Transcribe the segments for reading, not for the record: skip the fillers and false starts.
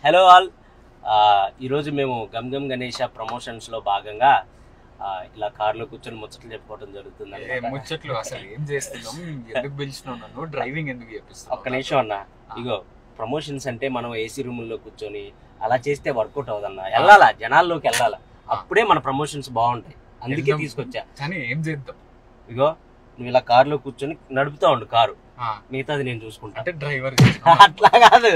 Hello all, ఈరోజు మేము gum Gam Ganesha ప్రమోషన్స్లో భాగంగా ఇలా కార్లో కూర్చొని ముచ్చట్లు చెప్పుకోవడం జరుగుతుంది. ముచ్చట్లు అసలు ఏం చేస్తున్నాం, ఎందుకు పిలిచినావు నన్ను, డ్రైవింగ్ ఎందుకు చేపిస్తావు? ఒక్క నిమిషం అన్న, ఇగో ప్రమోషన్స్ అంటే మనం ఏసీ రూముల్లో కూర్చొని అలా చేస్తే వర్కౌట్ అవుదన్న. వెళ్ళాలా, జనాల్లోకి వెళ్ళాలా, అప్పుడే మన ప్రమోషన్స్ బాగుంటాయి. అందుకే తీసుకొచ్చా. కానీ ఏం చేద్దాం, ఇగో నువ్వు ఇలా కార్లో కూర్చొని నడుపుతా ఉండు కారు, మిగతాది నేను చూసుకుంటా. అంటే డ్రైవర్ అట్లా కాదు,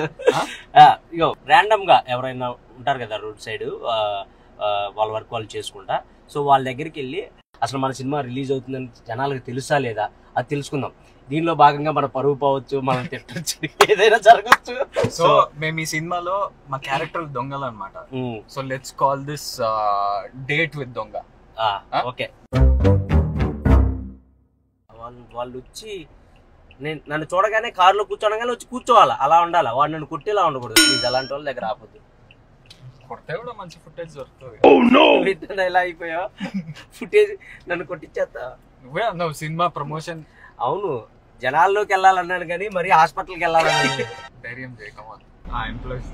ఇగో ర్యాండమ్ గా ఎవరైనా ఉంటారు కదా రోడ్ సైడ్, వాళ్ళ వర్క్ వాళ్ళు చేసుకుంటా. సో వాళ్ళ దగ్గరికి వెళ్ళి అసలు మన సినిమా రిలీజ్ అవుతుందని జనాలకు తెలుసా లేదా అది తెలుసుకుందాం. దీనిలో భాగంగా మన పరువు పోవచ్చు, మనం తిట్టచ్చు, ఏదైనా జరగచ్చు. సో మేము ఈ సినిమాలో మా క్యారెక్టర్ దొంగలు అనమాట. So let's call this date with దొంగ. ఓకే, వాళ్ళు వచ్చి నన్ను చూడగానే కారులో కూర్చోనగానే వచ్చి కూర్చోవాలా, అలా ఉండాలా. వాడు నన్ను కుట్టేలా ఉండకూడదు. ప్లీజ్ అలాంటి వాళ్ళ దగ్గర ఆపొద్దు. కొడితే కూడా మంచి ఫుటేజ్ దొరుకుతుంది. ఎలా అయిపోయావు, ఫుటేజ్ నన్ను కొట్టించేస్తా. నువ్వే అన్నావు సినిమా ప్రమోషన్. అవును, జనాల్లోకి వెళ్ళాలన్నాను కానీ మరి హాస్పిటల్కి వెళ్ళాలన్నాను. ధైర్యం చేయకమా ఎంప్లాయీస్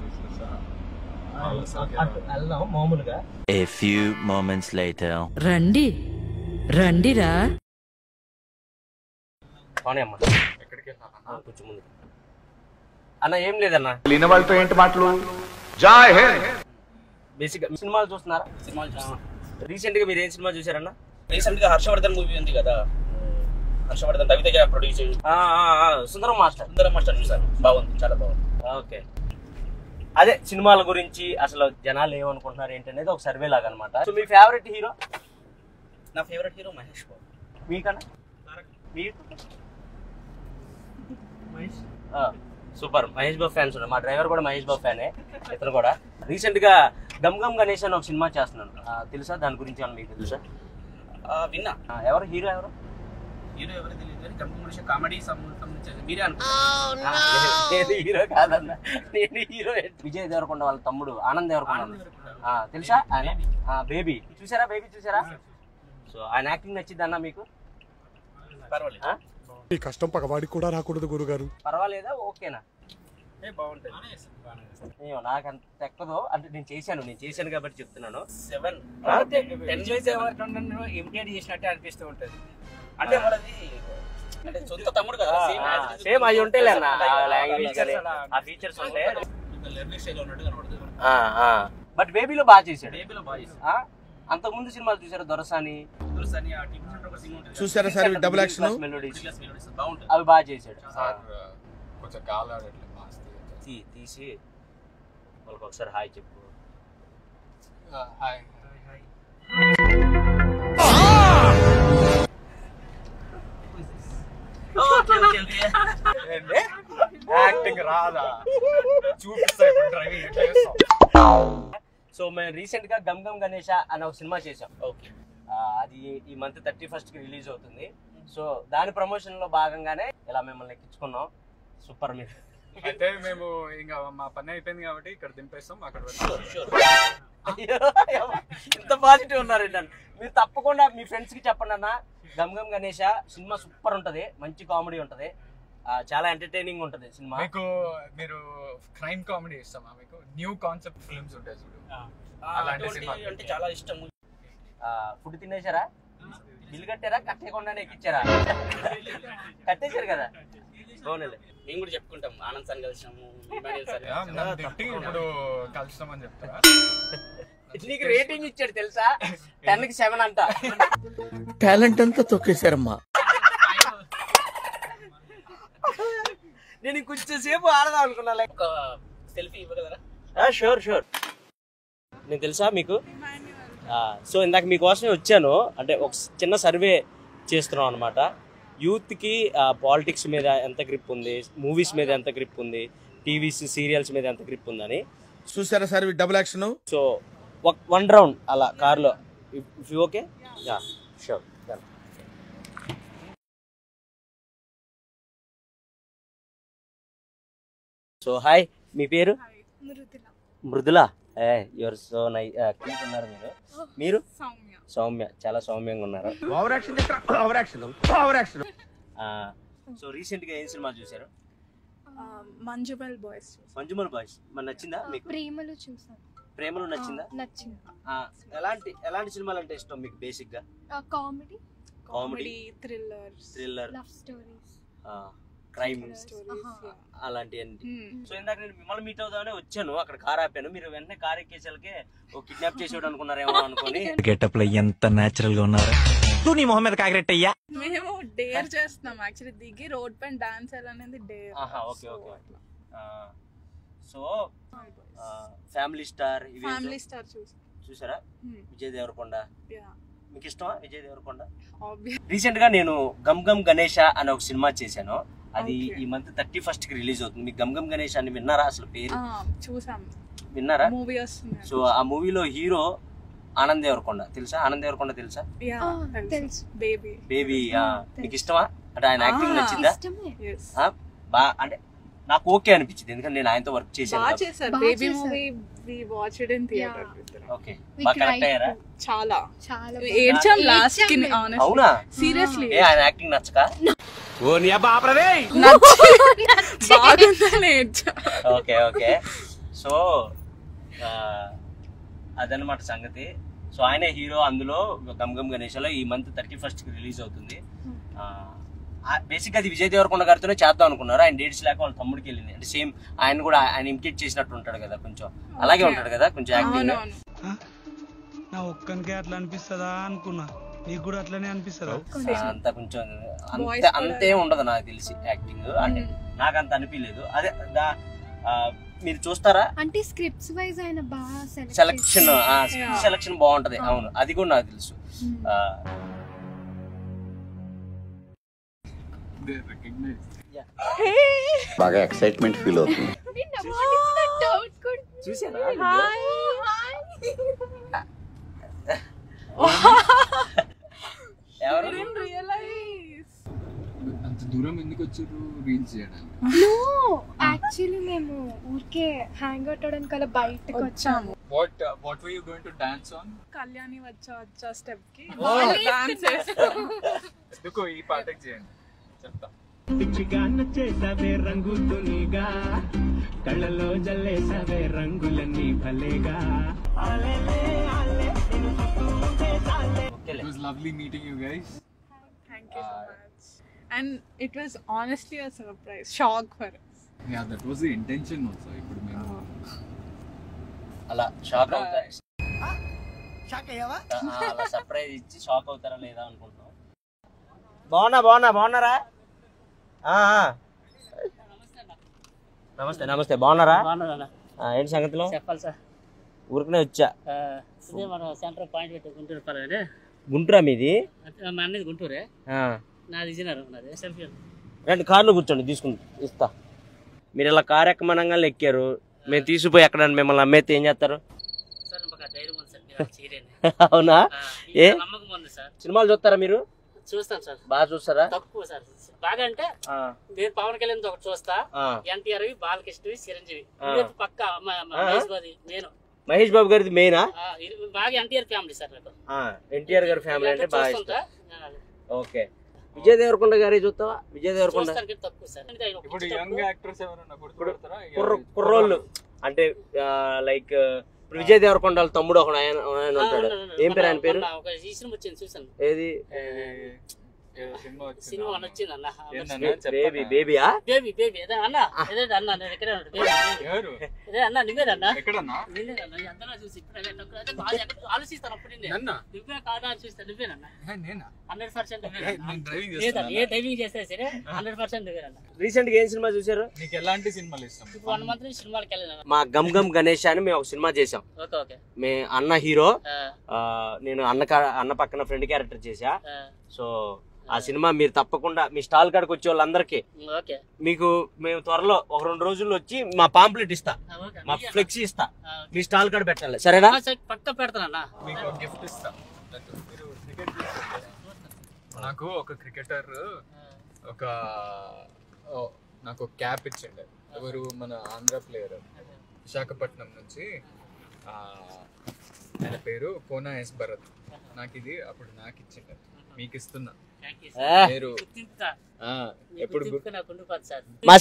వెళ్దాం మామూలుగా. A few moments later. రండి రండిరా. అమ్మా ఎక్కడికి వెళ్ళాలన్నా? కొంచెం ముందు అన్న. ఏం లేదన్న, లేని వాళ్ళతో ఏంటి మాటలు? జై హింద్. బేసిక్ సినిమాలు చూస్తున్నారా? సినిమాలు చూస్తున్నా. రీసెంట్ గా మీరు ఏం సినిమా చూసారన్న? రీసెంట్ గా హర్షవర్ధన్ మూవీ ఉంది కదా, హర్షవర్ధన్ రవితేజ ప్రొడ్యూస్ సుందరం మాస్టర్. సుందరం మాస్టర్ చూసాను, బాగుంది, చాలా బాగుంది. ఓకే, అదే సినిమాల గురించి అసలు జనాలు ఏమనుకుంటున్నారు ఏంటనేది ఒక సర్వే లాగా అనమాట. సో మీ ఫేవరెట్ హీరో? నా ఫేవరెట్ హీరో మహేష్ బాబు. మీకన్నా? సూపర్, మహేష్ బాబు ఫ్యాన్స్ ఉన్నారు. మా డ్రైవర్ కూడా మహేష్ బాబు ఫ్యానే, ఇతను కూడా. రీసెంట్ గా గమ్ గమ్ గణేష్ అని ఒక సినిమా చేస్తున్నాను, తెలుసా? దాని గురించి ఏమన్నా మీకు తెలుసా? విన్నా. ఎవరు హీరో? ఎవరు హీరో ఎవరు తెలియదు కానీ గమ్ కామెడీ సంబంధించి మీరే నేను హీరో కాదన్న, నేను హీరో విజయ్ దేవరకొండ వాళ్ళ తమ్ముడు ఆనంద్ దేవరకొండ, తెలుసా? ఆయన బేబీ చూసారా? బేబీ చూసారా? సో ఆయన యాక్టింగ్ నచ్చింది అన్న మీకు? పర్వాలేదు. ఈ కష్టం పగవాడికి కూడా రాకూడదు గురుగారు. పర్వాలేదా? ఓకేనా? బాగుంటుంది. నాకు అంత ఎక్కదో, అంటే నేను చేశాను కాబట్టి చెప్తున్నాను. 7 ఇమిటేట్ చేసినట్టే అనిపిస్తూ ఉంటది. అంటే వాళ్ళది అంటే సొంత తమ్ముడు కదా, సేమ్ అవి ఉంటాయి అన్న, లాంగ్వేజ్ ఆ ఫీచర్స్ ఉంటాయి. లెర్నింగ్ స్టైల్ ఉన్నట్టు కనబడుతుంది. బట్ బేబీలో బాగా చేశాడు. బేబీలో బాగా చేశాడు. అంతకు ముందు సినిమాలు చూసారు? దొరసాని చూసారా సార్ డబుల్ యాక్షన్ మెలోడీస్, బాగుంటుంది. అవి బాగా చేశాడు. కొంచెం కాలాడట్లేదు తీసి వాళ్ళకి ఒకసారి హాయ్ చెప్పు. హాయ్. యాక్టింగ్ రాదా? చూపిస్తా డ్రైవింగ్ ఎట్లా చేస్తాం. సో మేము రీసెంట్ గా గమ్ గమ్ గణేష అనే ఒక సినిమా చేసాం. ఓకే, అది ఈ మంత్ 31st కి రిలీజ్ అవుతుంది. సో దాని ప్రమోషన్ లో భాగంగానే ఇలా మిమ్మల్ని ఎక్కించుకున్నాం. సూపర్. మీరు అయితే మేము ఇంకా మా పని అయిపోయింది కాబట్టి ఇక్కడ దింపేస్తాం. అక్కడ ఇంత పాజిటివ్ ఉన్నారండి. మీరు తప్పకుండా మీ ఫ్రెండ్స్ కి చెప్పండి అన్న, గమ్ గమ్ గణేష సినిమా సూపర్ ఉంటది, మంచి కామెడీ ఉంటది, చాలా ఎంటర్టైనింగ్ ఉంటది సినిమా. మీకు మీరు క్రైమ్ కామెడీ ఇస్తామా? మీకు న్యూ కాన్సెప్ట్ ఫిల్మ్స్ ఉంటాయి చూడు, అలాంటి సినిమా అంటే చాలా ఇష్టం. ఫుడ్ తినేశారా? బిల్లు కట్టారా? కట్టేయకుండానే ఎక్కిచ్చారా? కట్టేశారు కదా. బాగుంది. మేము కూడా చెప్పుకుంటాం, ఆనంద్ సార్ కలిసాము, ఇప్పుడు కలుస్తామని చెప్తారా? నీకు రేటింగ్ ఇచ్చాడు తెలుసా, 10కి 7 అంట. టాలెంట్ అంతా తొక్కేశారమ్మా. నేను కొంచెం సేపు ఆడదాం అనుకున్నా. లైక్ సెల్ఫీ ఇవ్వగలరా? షూర్. నేను తెలుసా మీకు? సో ఇందాక మీకోసమే వచ్చాను. అంటే ఒక చిన్న సర్వే చేస్తున్నాం అనమాట. యూత్కి పాలిటిక్స్ మీద ఎంత గ్రిప్ ఉంది, మూవీస్ మీద ఎంత గ్రిప్ ఉంది, టీవీస్ సీరియల్స్ మీద ఎంత గ్రిప్ ఉందని. చూసారా sir double action? So 1 round అలా కార్లో, if you okay? Sure. So hi, మీ పేరు? Mridula. Your so nice, cute ఉన్నారు మీరు. మీరు? సౌమ్య. చాలా సౌమ్యంగా ఉన్నారు. Over action. సో రీసెంట్ గా ఏం సినిమా చూసారు? మంజుమల్ బాయ్స్. మంజుమల్ బాయ్స్ మరి నచ్చిందా మీకు? ప్రేమలు చూసాను. ప్రేమలో నచ్చిందా? నచ్చింది. ఎలాంటి సినిమాలు అంటే ఇష్టం మీకు బేసిక్ గా? Comedy, thriller, love stories, crime అలాంటివన్నీ. సో ఇందాక నేను మిమ్మల్ని మీట్ అవుదామని వచ్చాను, అక్కడ కార్ ఆపాను, మీరు వెంటనే కార్ ఎక్కేసరికి ఓ కిడ్నాప్ చేసేవాడు అనుకున్నారేమో అనుకుని. గెటప్ లో ఎంత నేచురల్ గా ఉన్నారు. నీ మొహం మీద కాగరెట్టయ్యా. మేము డేర్ చేస్తున్నాం యాక్చువల్లీ, దిగి రోడ్ పైన డాన్స్ అనేది dare. Okay. So family star చూసారా? విజయ్ దేవరకొండ మీకు ఇష్టమా? విజయ్ దేవరకొండ. రీసెంట్ గా నేను గమ్ గమ్ గణేష అనే ఒక సినిమా చేశాను, అది ఈ మంత్ 31st కి రిలీజ్ అవుతుంది. మీకు గమ్ గమ్ గణేష్ అని విన్నారా? అసలు పేరు విన్నారా? సో ఆ మూవీలో హీరో ఆనంద్ దేవరకొండ తెలుసా? ఆనంద్ దేవరకొండ తెలుసా? బేబీ. మీకు ఇష్టమా? అంటే ఆయన యాక్టింగ్ నచ్చిందా? అంటే నాకు ఓకే అనిపించింది, ఎందుకంటే నేను ఆయనతో వర్క్ చేశాను. ఓకే, బాగా కరెక్ట్ అయ్యారా? చాలా ఏడ్చాం లాస్ట్ కి. అవునా? సీరియస్లీ ఆయన యాక్టింగ్ నచ్చక? ఓకే. సో అదనమాట సంగతి. సో ఆయనే హీరో అందులో గమ్ గమ్ గణేష్లో. ఈ మంత్ 31st కి రిలీజ్ అవుతుంది. బేసిక్ అది విజయ్ దేవరకొండ గారితోనే చేద్దాం అనుకున్నారు, ఆయన డేట్స్ లేక వాళ్ళ తమ్ముడికి వెళ్ళింది. అంటే సేమ్ ఆయన కూడా ఆయన ఇమిటేట్ చేసినట్టు ఉంటాడు కదా, కొంచెం అలాగే ఉంటాడు కదా, కొంచెం యాక్టింగ్. నా ఒక్కనికే అట్లా అనిపిస్తుందా అనుకున్నా, నీకు కూడా అట్లనే అనిపిస్తుందా? అంత కొంచెం అంతే ఉండదు నాకు తెలిసి యాక్టింగ్, అంటే నాకు అంత అనిపించలేదు. అదే మీరు చూస్తారా? అంటే స్క్రిప్ట్స్ వైజ్ ఆయన బాగా సెలక్షన్ బాగుంటది. అవును, అది కూడా నాకు తెలుసు. బాగా ఎక్సైట్మెంట్ ఫీల్ అవుతుంది. చూసారా? అంత దూరం ఎందుకు వచ్చారు రీల్స్ చేయడానికి? యాక్చువల్లీ మేము ఊరికే హ్యాంగ్ అవుట్ అవడానికి అలా బయటకు వచ్చాము. What were you going to dance on? Kalyani వచ్చా స్టెప్ కి డాన్స్ చేస్తాం. ఎందుకో ఈ పాటకి చేయండి చెప్తా. పిచ్చిగా నచ్చేసావే రంగుతునిగా, కళ్ళలో జల్లేసావే రంగులన్నీ భలేగా. It was lovely meeting you guys. Thank you so much. And it was honestly a surprise, shock for us. Yeah, that was the intention also. ఇప్పుడు మేము అలా షాక్ అవుతారా? అలా సర్ప్రైజ్ ఇచ్చి షాక్ అవుతారా లేదా అనుకుంటున్నాం. బాగున్నారా? నమస్తే బాగున్నారా? ఏంటి సంగతిలో? చెప్పాలి సార్. ఊరికనే వచ్చా. మన సెంటర్ పాయింట్ పెట్టి గుంటూరు పర్వాలేదు. గుంటూరా మీది? మా అన్నది గుంటూరే, నాది విజయనగరం. నాది సెల్ఫీ. రండి కార్లో కూర్చోండి, ఇస్తా. మీరు ఇలా కారు ఎక్కమనంగా ఎక్కారు, మేము తీసుకుపోయి ఎక్కడ మిమ్మల్ని అమ్మేస్తే ఏం చేస్తారు? అవునా? ఏ సినిమాలు చూస్తారా మీరు? చూస్తాను సార్. బాగా చూస్తారా? తక్కువ సార్. బాగా అంటే నేను పవన్ కళ్యాణ్ ఒకటి చూస్తా, ఎన్టీఆర్, బాలకృష్ణ, చిరంజీవి పక్క. మహేష్ బాబు గారిది మెయినా? బాగా ఎన్టీఆర్ ఫ్యామిలీ సార్. ఎన్టీఆర్ గారి ఫ్యామిలీ అంటే బాగా ఇష్టం. ఓకే. విజయ్ దేవరకొండ గారి చూస్తావా? విజయ్ దేవరకొండ కుర్రోళ్ళు అంటే లైక్ విజయ్ దేవరకొండ తమ్ముడు ఒక ఆయన ఉంటాడు, ఏం పేరు ఆయన పేరు? ఏది సినిమా వచ్చింది అన్న, బేబీయా? బేబీ అదే అన్న, అన్న నేను ఎక్కడే అన్న, నువ్వేదన్నా చూసి ఆలోచిస్తాను. అప్పుడు నువ్వే కాదా అని చూస్తా, నువ్వేనన్నా 100%. ఏ డ్రైవింగ్ చేస్తే సరే 100% నువ్వేనన్నా. రీసెంట్ గా ఏం సినిమా చూసారు? నీకు ఎలాంటి సినిమాలు ఇష్టం? 1 month నుంచి సినిమాలకి వెళ్ళాను. మా గమ్ గమ్ గణేష్ అని మేము ఒక సినిమా చేసాం. మే అన్న హీరో, నేను అన్న పక్కన ఫ్రెండ్ క్యారెక్టర్ చేసా. సో ఆ సినిమా మీరు తప్పకుండా మీ స్టాల్ కాడికి వచ్చే వాళ్ళందరికీ మీకు మేము త్వరలో 1-2 రోజుల్లో వచ్చి మా పాంప్లెట్ ఇస్తా, మా ఫ్లెక్సీ ఇస్తా, మీ స్టాల్ కాడ పెట్టాలి. సరేనా? పక్క పెడతానన్నా. మీకు గిఫ్ట్ ఇస్తా. నాకు ఒక క్రికెటర్ నాకు క్యాప్ ఇచ్చిండే. ఎవరు? మన ఆంధ్ర ప్లేయర్, విశాఖపట్నం నుంచి. ఆయన పేరు కోనా ఎస్ భరత్. నాకు ఇది అప్పుడు నాకు ఇచ్చిండే, మీకు ఇస్తున్నా. మీరు ఎప్పుడు మా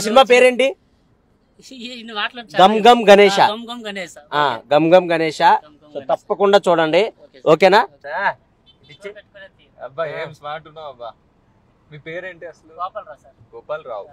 సినిమా పేరేంటి? గమ్ గమ్ గణేష. గమ్ గమ్ గణేష. సో తప్పకుండా చూడండి, ఓకేనా? అబ్బా ఏం స్మార్ట్ ఉన్నావు అబ్బా. మీ పేరేంటి అసలు? గోపాల్ రావు సార్. గోపాల్ రావు.